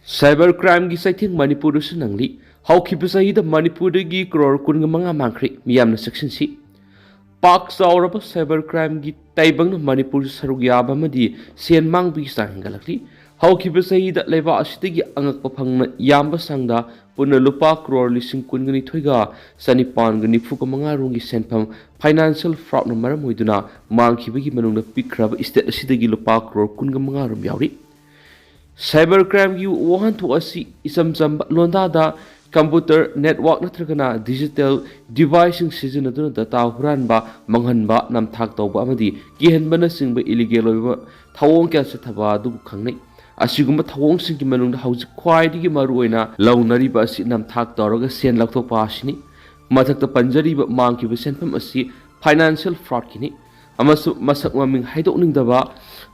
Cyber crime gi saithing Manipur su nangli haukiba sahida Manipur gi crore kun manga mangkhri miyamna section si pak sauraba cyber crime gi taibang Manipur sarug yaba madi sen mangbi sanggalakli haukiba sahida leba asitigi angak paphangna yamba sangda puna lupa crore lising kun gani thoiga sanipan gani fuka manga rungi senpham financial fraud na maram hoiduna mangkhiba gi manungna pikraba state asidagi lupa crore kun manga rum yauri Cyber crime की वहां तो असी इसम सम लोंदा दा computer network नत्रगना digital device सीजन अदुन data हुरान बा मंगहन बा नमथाक तौबा अमदी किहनबना सिंगबा illegal ओइबा थावों क्या से थबा दु खंगनै असिगुम थावों सिंग मनुंग हाउज ख्वाइदि मरु ओइना लौनरी बा असि नमथाक तौरगा सेन लक्थोपा आसिनी मथक्ता पंजरी बा मांगकिबा सेनफम असि financial fraud किनी अमसु मसक ममिंग हाइदोकनिंगदबा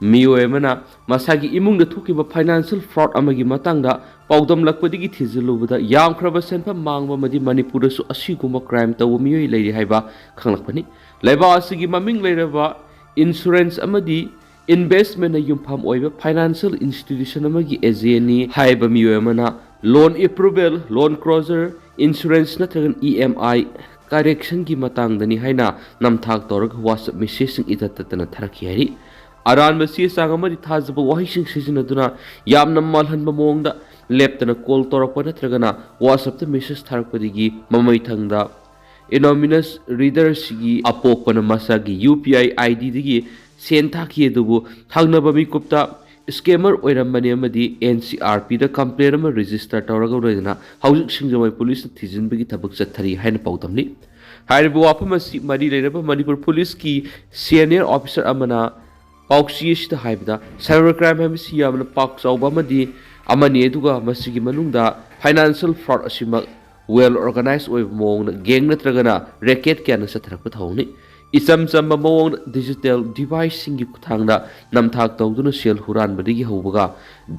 Miyoi mana masagi imung da thukiba financial fraud amagi matangda paudam lakpadigi thizilubada yamkraba senpa mangba madi Manipur su asiguma crime taw Miyoi leiri haiba khanglakpani laiba asigi maming leiraba insurance amadi investment na yumpham oiba financial institution amagi ageni haiba Miyoi mana loan approval loan closure insurance natragan EMI correction ki matangdani haina namthak torag WhatsApp message idatatana tharaki hari Aran basi sangamari thazaba wahising season aduna yam nammal han mamongda leptana call torakpa natragana WhatsApp ta message tharakpadigi mamai thangda anonymous reader sigi apokpana masagi UPI ID digi sen thaki dubu thangnaba mi kupta scammer oirambani amadi NCRP da complaint ama register toraga roidana housing singjamai police thijinbagi thabak chathari haina pautamni haibu wapamasi mari leiraba Manipur police ki senior officer amana Pauksi isda haibda cyber crime hamisi yamna pak sauba madi amani eduga masigi manungda financial fraud asima well organized oib mong gang natragana racket kya na satharakpa thawni isam samba mong digital device singi kuthangda namthak tawduna sel huran badigi hawbaga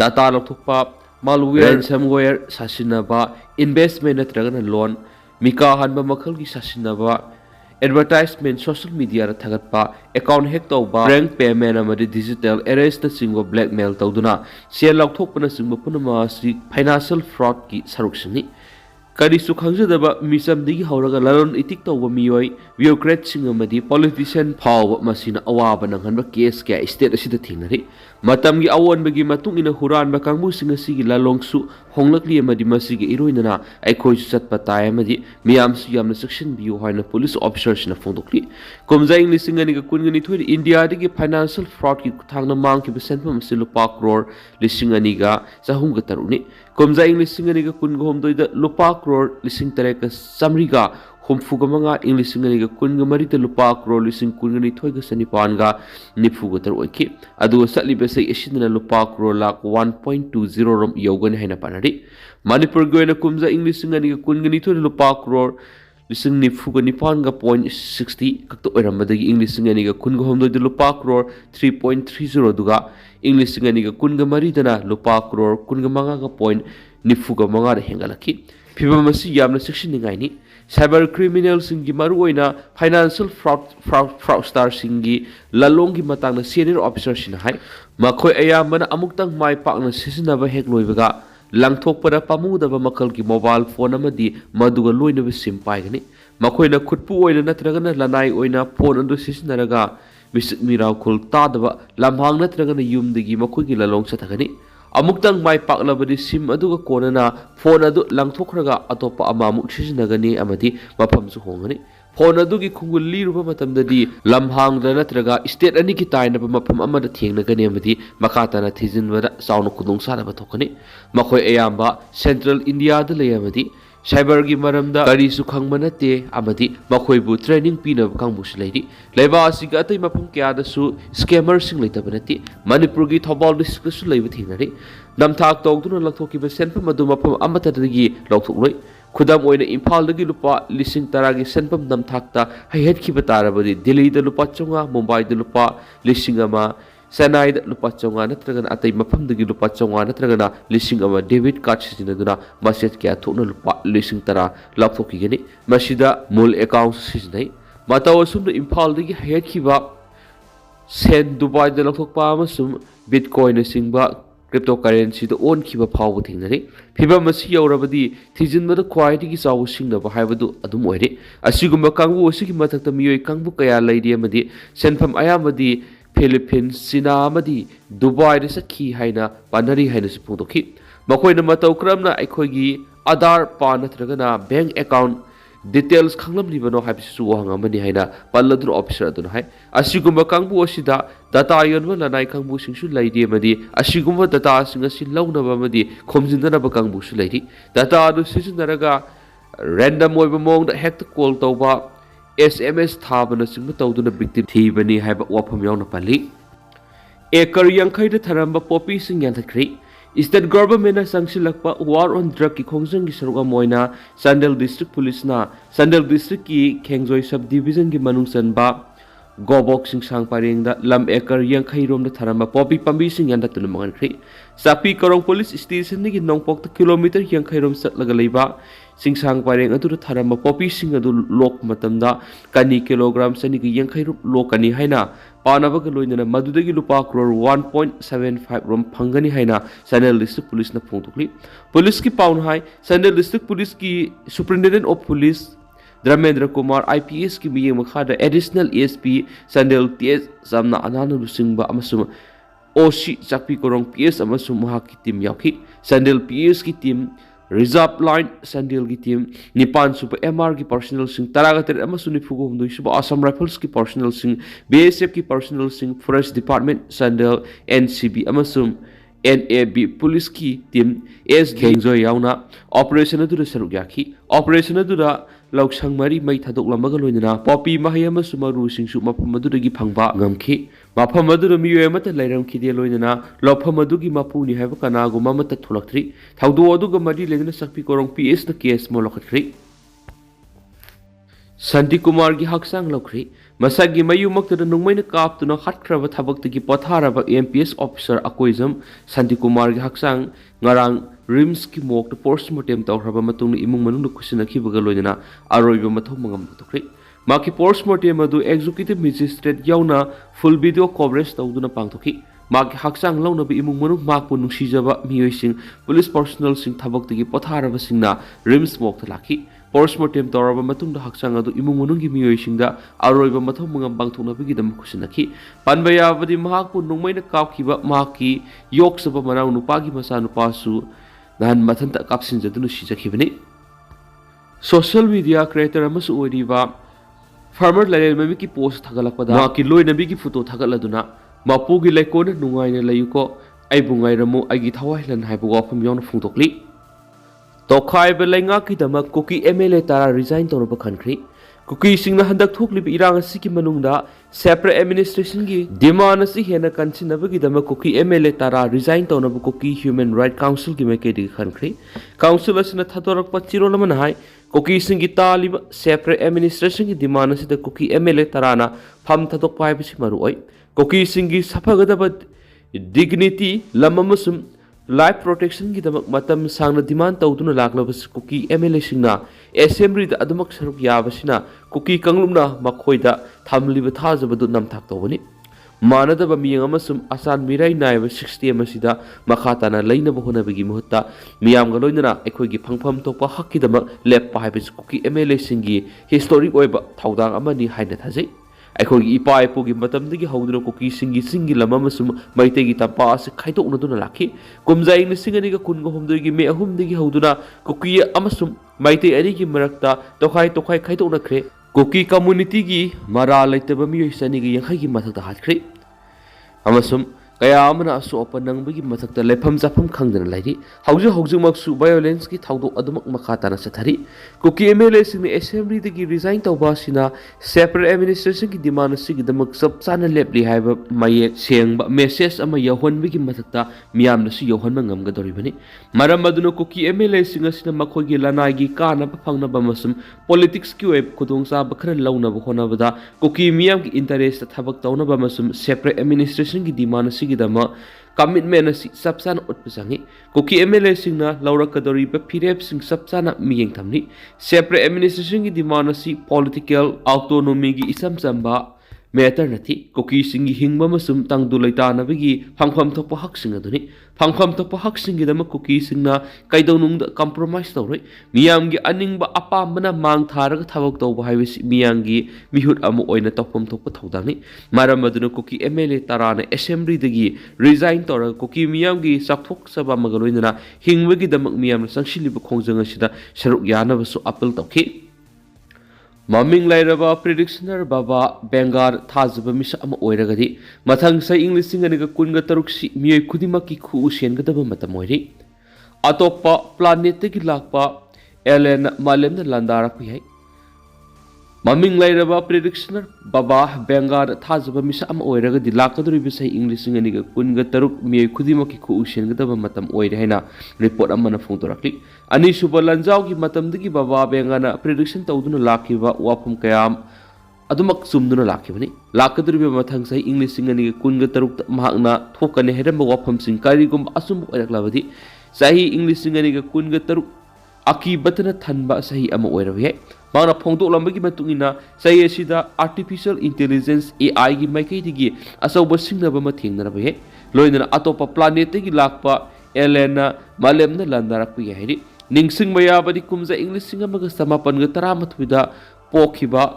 data lokthokpa malware ransomware sasinaba investment natragana loan mika hanba makhal gi sasinaba advertisement social media ra thagatpa account hack tawba prank payment amadi digital arrest na singwa blackmail tawduna sel laukthokpana singba punama si financial fraud ki saruksini kari su khangjadaba misam digi hawraga lalon itik tawba Miyoi bureaucrat sing amadi politician phaw masina awaba nanghanba case kya state asida thingnari matamgi awonbagi matung ina huran ba kangbu singa sigi lalongsu honglakli amadi masigi iroinana aikhoi chatpa tai amadi miyam su yamna section biu haina police officers na fondokli komjaing lisingani ga kungani thoi India digi financial fraud ki thangna mang ki besenpam silupa crore lisingani ga sahum ga taruni komjaing lisingani ga kungom doida lupa crore lising tareka samriga humfuga manga inglisingani ga kunga marita lupa crore lising kungani thoi ga sanipan ga nifuga tar oiki adu satli besai esidna lupa crore lak 1.20 rom yogani haina panari Manipur goina kumja inglisingani ga kungani thoi lupa crore lising nifuga nipan ga 0.60 kakto oiramadagi inglisingani ga kunga homdoi de lupa crore 3.30 duga inglisingani ga kunga maridana lupa crore kunga manga ga point nifuga manga da hengalaki phibamasi yamna section ningaini cyber criminal singi maruoina financial fraudster singi lalongi matangna senior officer sina hai makhoi ayamana amuktang mai pakna sisinaba hek loibaga langthokpada pamudaba makal ki mobile phone amadi maduga loinaba sim paigani makhoina khutpu oina natragana lanai oina phone andu sisinaraga misit mirau khul tadaba lamhang natragana yumdigi makhoi ki lalong sathagani amuktang mai paklabadi sim aduga konana phone adu langthokraga atopa amamuk sisinagani amadi mafamsu hongani phone adugi khungul liruba matamdadi lamhang da natraga state ani ki taina ba mafam amada thengnagani amadi makatana thijinwada saunu kudung saraba thokani makhoi ayamba central india da leyamadi cyber gi maramda kari su khangma nate amadi makhoi bu training pina kangbu leiri leiba asiga atai mafum kya da su scammer sing leitaba nate Manipur gi thobal district su leiba thingnari namthak tawduna lakhoki ba senpam adu mafam amata dagi lauthokloi khudam oina imphal dagi lupa lising taragi senpam namthakta haihet ki batarabadi Delhi da lupa chunga Mumbai da lupa lising ama Sanai da lupa chunga natragana atai mafam dagi lupa chunga natragana lising ama debit card sisinaduna message kya thokna lupa lising tara lapthoki gani masida mul account sisinai mataw sumna imphal dagi haihet ki ba sen Dubai da lathokpa amasum bitcoin singba cryptocurrency the own kiba power thing nare phiba masi yaurabadi thijin bada quality ki chawu singna ba haibadu adum oire asigumba kangbu asigi mathakta miyoi kangbu kaya laidi amadi senfam ayamadi Philippines China amadi Dubai de sakhi haina panari haina se phungdokhi makoina matau kramna aikhoigi Aadhaar pan natragana bank account details khanglam libano habisu hangamani haina palladur officer adun hai asigumba kangbu asida data yonwa lanai kangbu singsu laidi amadi asigumba data singa si launaba amadi khomjindana ba kangbu su laidi data adu sisinaraga random oiba mong da hack call tawba SMS thabana singba tawduna victim thibani haiba wafam yauna pali ekar yankhai da tharamba poppy sing yanthakri State government sangsilakpa war on drug ki khongjang ki saruga moina Sandel district police na Sandel district ki Khengjoy subdivision ki manung sanba Gobok sing sang pareng da lam ekar yankhai rom da tharamba poppy pambi sing yanda tunu mangan khri sapi korong police station ni ki nongpok ta kilometer yankhai rom satlaga leiba sing sang pareng atu da tharamba poppy sing adu lok matamda kani kilogram sani ki yankhai rom lokani haina panaba ka loinana madudagi lupa crore 1.75 rom phangani haina Sandel district police na phungtukli police ki paun hai Sandel district police ki superintendent of police Dramendra Kumar IPS ki miyeng makhada additional ASP Sandel TS samna anana lusingba amasum OC chakpi korong PS amasum mahaki team yauki Sandel PS ki team Reserve line Sandel ki team Nipan super MR ki personnel sing taragater amasum nifugo humdoi suba Assam Rifles ki personnel sing BSF ki personnel sing Forest Department Sandel NCB amasum NAB police ki team S Khengjoy Yaona operation adu saruk yaki operation adu lauksang mari mai thadok lamaga loinana poppy mahayama sumaru singsu mafam adudagi phangba ngamkhi mafam adu miyoi amata lairam khide loinana lofam adugi mapuni haiba kana guma mata thulaktri thaudu aduga mari lengna sakpi korong PS na case mo lokhatri Santi Kumar gi haksang lokri masagi mayu makta nungmaina kaptuna hatkraba thabakti potharaba MPS officer akoizam Santi Kumar gi haksang ngarang rims ki mok postmortem tawhraba matung imung manung kusina khibaga loinana aroiba mathau mangam tokri maki postmortem adu executive magistrate Yaona full video coverage tawduna pangthoki maki haksang launaba imung manung makpu nungsijaba miyoi sing police personnel sing thabakti potharaba singna rims mok thalaki postmortem tawraba matungda haksang adu imung manunggi miyoi singda aroiba mathau mangam bangthoknabagi dam kusinaki panbaya badi mahakpu nungmaina kapkhiba maki yoksaba manau nupagi masa nupasu nahan mathanta kapsin jadunu sijakhibani social media creator amasu oiriba farmer lalel mami ki post thagalakpada maki loinabi ki photo thagaladuna mapugi laikona nungaina layuko ai bungairamu aigi thawailan haibu wafam yawna phungtokli Tokai belenga ki dama Kuki MLA tara resign tawraba khankhri Kuki singna handak thoklibi irang asiki manungda separate administration gi demand asi hena kansinabagi dama Kuki MLA tara resign tawnaba Kuki Human Right Council gi mekedi khankhri council asina thatorak pachirolaman hai Kuki singi taliba separate administration gi demand asi da Kuki MLA tarana pham thatok pai bisi maruoi Kuki singi safagadaba dignity lamamasum life protection ki damak matam sangna demand tawduna laklabas Kuki MLA singna assembly da adumak saruk yabasina Kuki kanglumna makhoida thamliba thajabadu namthak tawbani manadaba miyang amasum asan mirai naiba 60 amasida makhatana leinaba honabagi muhutta miyamga loinana ekhoigi phangpham tokpa hakki damak leppa haibis Kuki MLA singi historic oiba thawdang amani haina thajai ꯑꯩꯈꯣꯏꯒꯤ ꯏꯄꯥ ꯏꯄꯨꯒꯤ ꯃꯇꯝꯗꯒꯤ ꯍꯧꯗꯨꯅ ꯀꯨꯀꯤꯁꯤꯡꯒꯤ ꯂꯝ ꯑꯃꯁꯨꯡ ꯃꯩꯇꯩꯒꯤ ꯇꯝꯄꯥꯛ ꯑꯁꯤ ꯈꯥꯏꯗꯣꯛꯅꯗꯨꯅ ꯂꯥꯛꯈꯤ ꯀꯨꯝꯖꯥ ꯏꯪ 2019ꯒꯤ ꯃꯦ 3ꯗꯒꯤ ꯍꯧꯗꯨꯅ ꯀꯨꯀꯤ ꯑꯃꯁꯨꯡ ꯃꯩꯇꯩ ꯑꯅꯤꯒꯤ ꯃꯔꯛꯇ ꯇꯣꯈꯥꯏ ꯈꯥꯏꯗꯣꯛꯅꯈ꯭ꯔꯦ ꯀꯨꯀꯤ ꯀꯝꯃ꯭ꯌꯨꯅꯤꯇꯤꯒꯤ ꯃꯔꯥ ꯂꯩꯇꯕ ꯃꯤꯑꯣꯏ 250ꯒꯤ ꯃꯊꯛꯇ ꯍꯥꯠꯈ꯭ꯔꯦ ꯑꯃꯁꯨꯡ kaya amana asu opa nangbagi mathakta lefam jafam khangdana lairi hauju maksu violence ki thawdok adumak makata na sathari Kuki MLA singni assembly dagi resign tawba sina separate administration ki demand sigi damak sab chana lepli haiba maye sengba message ama yahonbagi mathakta miyamna su yahonma ngamga doribani maram aduna Kuki MLA singa sina makhogi lanagi kana phangna ba masum politics ki web khudong sa bakhra launa ba hona bada Kuki miyam ki interest thabak tawna ba masum separate administration ki demand gidama commitment asi sabsana utpasangi Kuki MLA singna laurakadori ba phirep sing sabsana miyeng thamni separate administration gi demand asi political autonomy gi isam chamba Matter nati Kuki singi hingba masum tang dulai tanabagi phangpham thokpa haksing aduni phangpham thokpa haksing gidama Kuki singna kaidonung da compromise tawroi miyamgi aningba apambana mang tharaga thabak tawba haibisi miyangi mihut amu oina tawpam thokpa thodani maram aduna Kuki MLA tarana assembly dagi resign tawra Kuki miyamgi sakthok saba magaloinana hingbagi damak miyamna sangshiliba khongjang asida saruk yanabasu appeal tawki Maming lairaba predictioner baba Bengar thazaba misa ama oiragadi mathang sa English singaniga kunga taruksi miyoi khudimaki khu usiengadaba matam oiri atokpa planet gi lakpa alien malemna landarak yai Maming lairaba predictioner baba Bengar thazaba misa ama oiragadi lakaduri bisa English singaniga kunga taruk miyoi khudimaki khu usiengadaba matam oiri haina report amana phongtorakli Ani suba lanjau ki matam digi baba bengana prediction tawduna lakiba wafum kayam adumak sumduna lakibani lakadriba mathang sai English singani kunga taruk mahakna thokane heramba wafum sing karigum asum oiraklabadi sahi English singani kunga taruk aki batana thanba sahi ama oirawe Mana phongdok lambagi matungina sahi asida artificial intelligence AI gi maikai digi asauba singnaba ma thengnarabe loinana atopa planet gi lakpa Elena malemna landarakpu yahiri Ningsing mayabadi kumza English singa maga samapan ga taramatwida pokhiba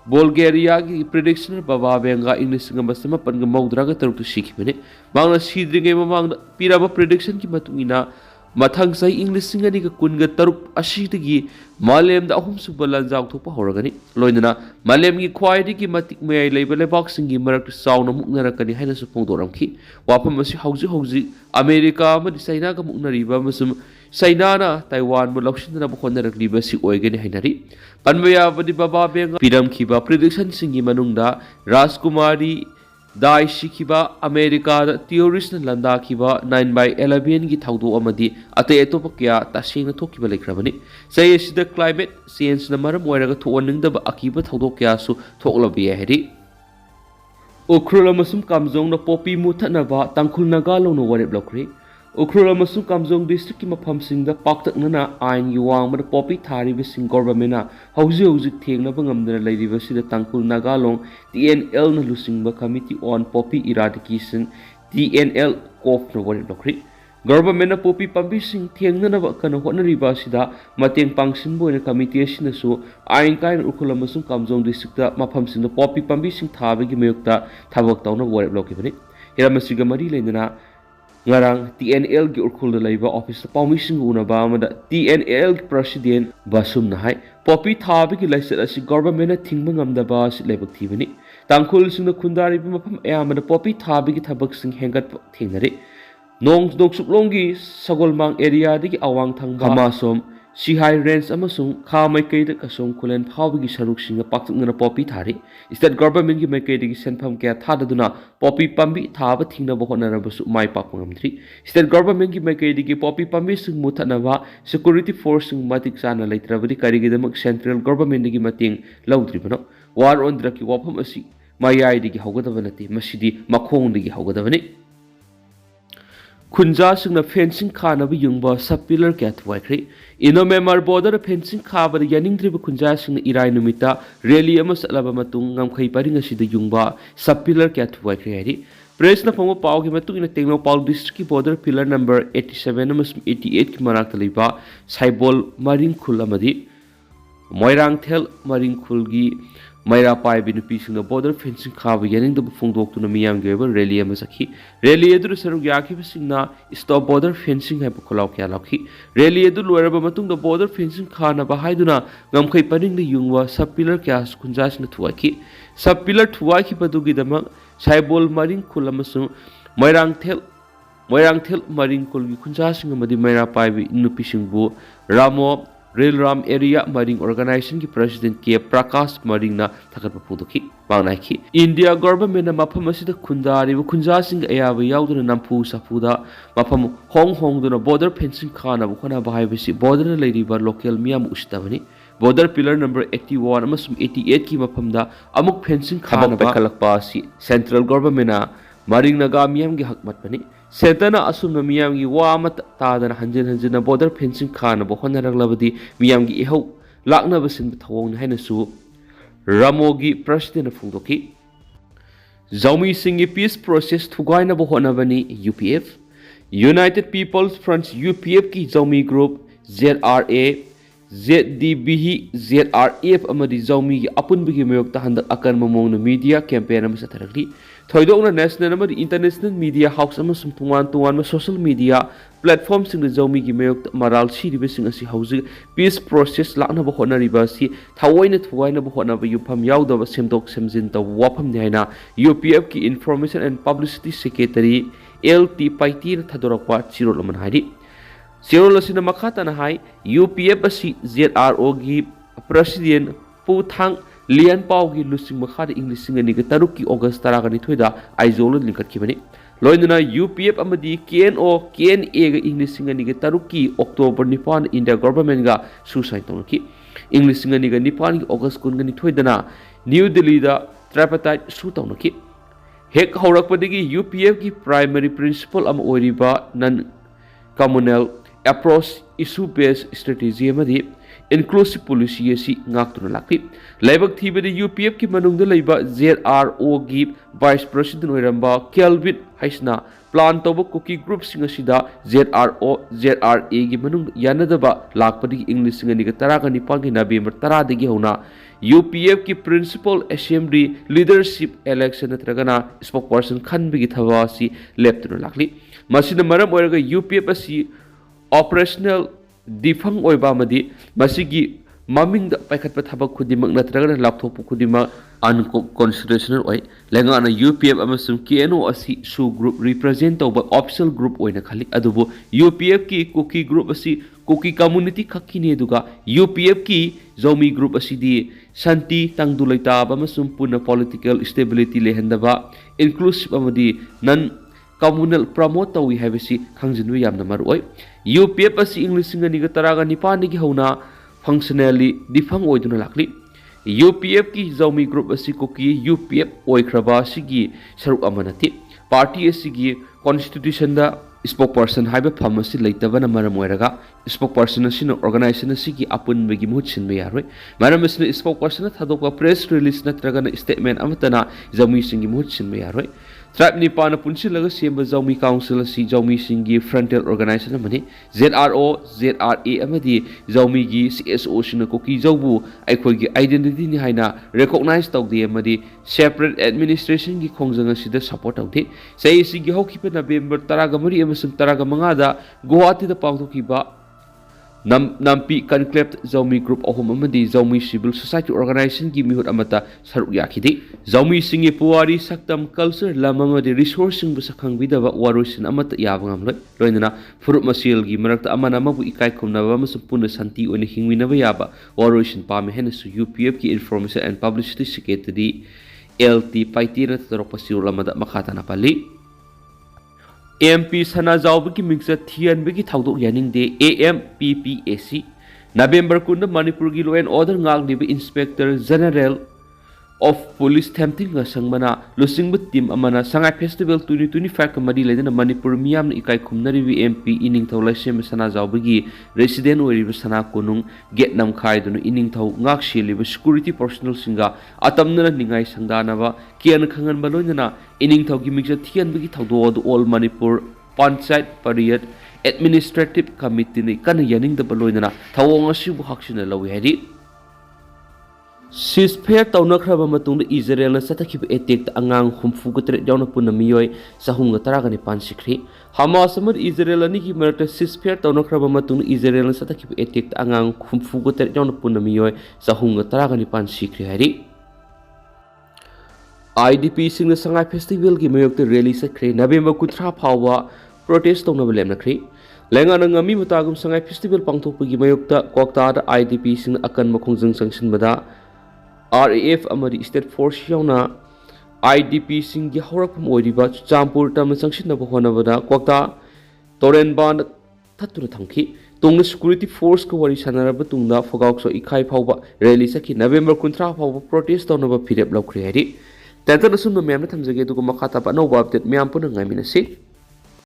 Bulgaria gi prediction baba benga English singa samapan ga maudraga taruktu shikhibane mangna sidringe mamangna piraba prediction ki matungina mathang sai English singa ni ga kunga taruk ashidagi malem da ahum suba lanjang thopa horagani loinana malem gi khwaidi gi matik mayai leiba lebak singi marak sauna muknarakani haina su phongdoramki wapam asi hauji America ma China ga muknariba masum Sainana Taiwan mu lausindana bukhonarakliba si oigani hainari panmaya badi baba benga piram khiba prediction singi manungda Rajkumari Dai shikiba America da theorist landa khiba 9/11 gi thaudo amadi ate etopa kya tasina thokiba lekrabani sai sida climate change na maram oiraga thoningda ba akiba thaudo kya su thoklabi heri Ukrula masum kamjong na popi muthana ba tangkhul naga longno warep lokri Ukrula masum kamjong district ki mafam singda paktaknana ain yuwang ma popi thari be sing government hauji thengna bangamdana leiriba sida tangkhul naga long TNL na lusingba committee on poppy eradication TNL kof no warep lokri government na popi pambi sing thengna ba kana honariba sida mateng pangsin boina committee sina su ain kain Ukrula masum kamjong district da mafam singda popi pambi sing thabe gi mayukta thabak tawna warep lokibani hiramasiga mari leindana ngarang TNL gi urkhul laiba office permission unaba amada TNL president basum nahai popi thabi gi laisat asi government na thingma ngamdaba si laibak thibani tangkhul singna khundari bi mafam ayamada popi thabi gi thabak sing hengat thengnare nong suklonggi sagolmang area digi awang thangba amasom Sihai range amasung kha maikai da kasong kulen phawgi saruk singa pakchungna popi thari state government gi maikai digi senpham kya thadaduna popi pambi thaba thingna bo honara basu mai papangamdri state government gi maikai digi popi pambi sing muthana ba security force sing matik chana leitrabadi karigidamak central government digi mating laudribano war on draki wafam asi mayai digi haugadabani masidi makhong digi haugadabani Khunja singna fencing khana bi yungba subpillar kya thwaikri inomemar border fencing khaba yaningdriba khunja singna irai numita rally ama salaba matung ngamkhai paringa sida yungba subpillar kya thwaikri hari press na phangwa paw gi matung ina Tengnoupal district ki border pillar number 87 amasum 88 ki marak taliba saibol maring khul amadi moirang thel maring khul gi Maira pai binu pising border fencing khaba yaning da phongdok tuna miyam geba rally ama sakhi rally edu saruk yakhi bisingna stop border fencing hai pukolaw kya lakhi rally edu loiraba matung da border fencing khana ba haiduna ngamkhai paning da yungwa sub pillar kya kunjas na thuaki sub pillar thuaki padugi dama saibol maring khul amasung moirang thel maring khul gi kunjas ngamadi maira pai bi nu pising bu ramo Rail Ram Area Maring Organization ki President K. Prakash Maring na thakat papudoki bangnaki India government na mafam asida khundari bu khunja sing ayaba yauduna nampu sapuda mafam hong duna border fencing khana bu khona bahai bisi border leiriba local miyam ustabani border pillar number 81 amasum 88 ki mafam da amuk fencing khana ba khalakpa si central government na Maring naga miyam gi hakmat bani Setana asumna miyam gi wamat tadana hanjin border fencing khana bo honaraglabadi miyam gi ihau lakna basin thawong haina su Ramogi president phungdoki Zomi singi peace process thugaina bo honabani UPF. United People's Front UPF ki Zomi group ZRA ZDB ZRF amadi Zomi apun bigi mayok ta handak akan mamong na media campaign am sataragli thoidok na national amadi international media house am sum tuwan ma social media platform sing Zomi gi mayok maral si ribe sing asi hausi peace process lakna bo hona riba si thawaina thuwaina bo hona ba yupam yawda ba semdok semjin ta wapam ne haina UPF ki information and publicity secretary LT Paite thadorokwa chirol man hari Sire lasina makata na hai UPF asi ZRO gi president Puthang Lian Pau gi lusing makata English singani ga taruki August taragani thoida aizolo linkat kibani loinana UPF amadi KNO KNA ga English singani ga taruki October nipan India government ga suicide tonki English singani ga nipan gi August kungani thoidana New Delhi da tripartite su tonki hek haurakpadagi UPF gi primary principle am oiriba non communal approach issue based strategy amadi inclusive policy asi ngaktuna lakli laibak thibadi UPF ki manungda leiba ZRO gi vice president oiramba Kelvin haisna plan toba Kuki group singa sida ZRO ZRA gi manung yanadaba lakpadi English singa ni ga tara ga nipal gi November 10 dagi hona UPF ki principal assembly leadership election natragana spokesperson khanbigi thawa si leptuna lakli masina maram oiraga UPF asi operational defang oiba madi masigi maming da paikhatpa thabak khudimak natragana laptop khudima unconstitutional oi lengana UPF amasum KNO asi su group represent tawba official group oina khali adubu UPF ki Kuki group asi Kuki community khakine duga UPF ki Zomi group asi di santi tangdulaita amasum puna political stability lehendaba inclusive amadi non communal promote tawi habisi khangjinwe yamna maroi UPF asi English singa ni ga taraga nipani gi hauna functionally difang oiduna lakli UPF ki Zomi group asi Kuki UPF oikraba sigi saruk amanati party asi gi constitution da spokesperson haiba pharmacy leitaba na maram oiraga spokesperson asina organization asi gi apun begi muhut sinbe yaroi maram asina spokesperson thadokwa press release natraga na statement amatana Zomi singi muhut sinbe yaroi Tribe Nipana punsilaga semba Zomi Council si Zomi singi frontal organization amani ZRO ZRA amadi Zomi gi CSO sina Kuki Zobu aikhoi gi identity ni haina recognize tawde amadi separate administration gi khongjanga sida support tawde sei sigi hokipa November 10 amasum 15 da Guwahati da pangthokiba Nampi conclave Zomi group ahum amadi Zomi civil society organization gi mihut amata saruk yakhidi Zomi singi puwari saktam culture lamamadi resourcing bu sakhang bidaba warusin amata yabangam loinana furup masil gi marakta amana mabu ikai khumnaba amasum puna santi oni hingwinaba yaba warusin pame henasu UPF ki information and publicity secretary LT Paite na taropasiul amada makata na pali MP Sana Zawbiki Mingsa Thian Biki Thaudok Yaning De AMPPAC November Kunda Manipur gi Law and Order Ngak Libi Inspector General of Police Tempting Sangmana Lusing But Team Amana Sangai Festival 2025 Kamadi Ledena Manipur Miam Ikai Kumnari MP Ining Thau Lashem Sana Zawbiki Resident Weriba Sana Kunung Get Nam Khai Dunu Ining Thau Ngak Shiliba Security Personal Singa Atamna Ningai Sangdanava Kian Kangan Balonana Ining Thau Gimiksa Thian Biki Thau All Manipur Panchayat Period Administrative Committee ni Kana Yaning the Balonana Thawanga Shibu Hakshina Lawi Hedi Ceasefire taunakraba matungda Israel na satakhiba attack ta angang humfu gutre jauna punna Miyoi sahunga taragani pansikri Hamas amad Israel ani ki marakta ceasefire taunakraba matungda Israel na satakhiba attack ta angang humfu gutre jauna punna Miyoi sahunga taragani pansikri hari IDPs sing na sangai festival gi mayokta rally sakre November 13 phawa protest taunaba lemnakri Lenga na ngami matagum sangai festival pangthokpagi mayokta kokta da IDPs sing akan makhongjang sangshin bada RAF amadi state force yauna IDP singi haurakpam oiriba champur tam sangshinaba honabada kwakta torenban thattuna thamki tungna security force ko wari sanaraba tungna fogaukso ikhai phawba rally saki November 13 phawba protest tawnaba phirep laukri hari tenta nasum no memna thamjage dugo makhata pa no update myam puna ngamina si